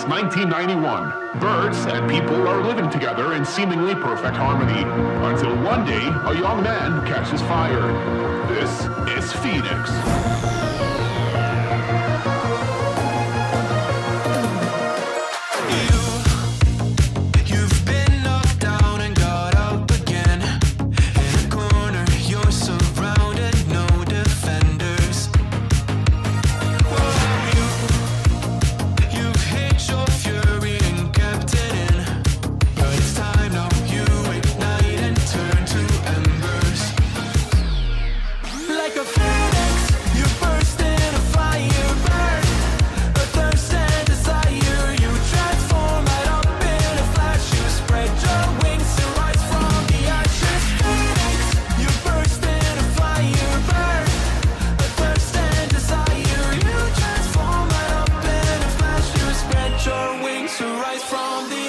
1991. Birds and people are living together in seemingly perfect harmony, until one day a young man catches fire. This is Phoenix. To rise from the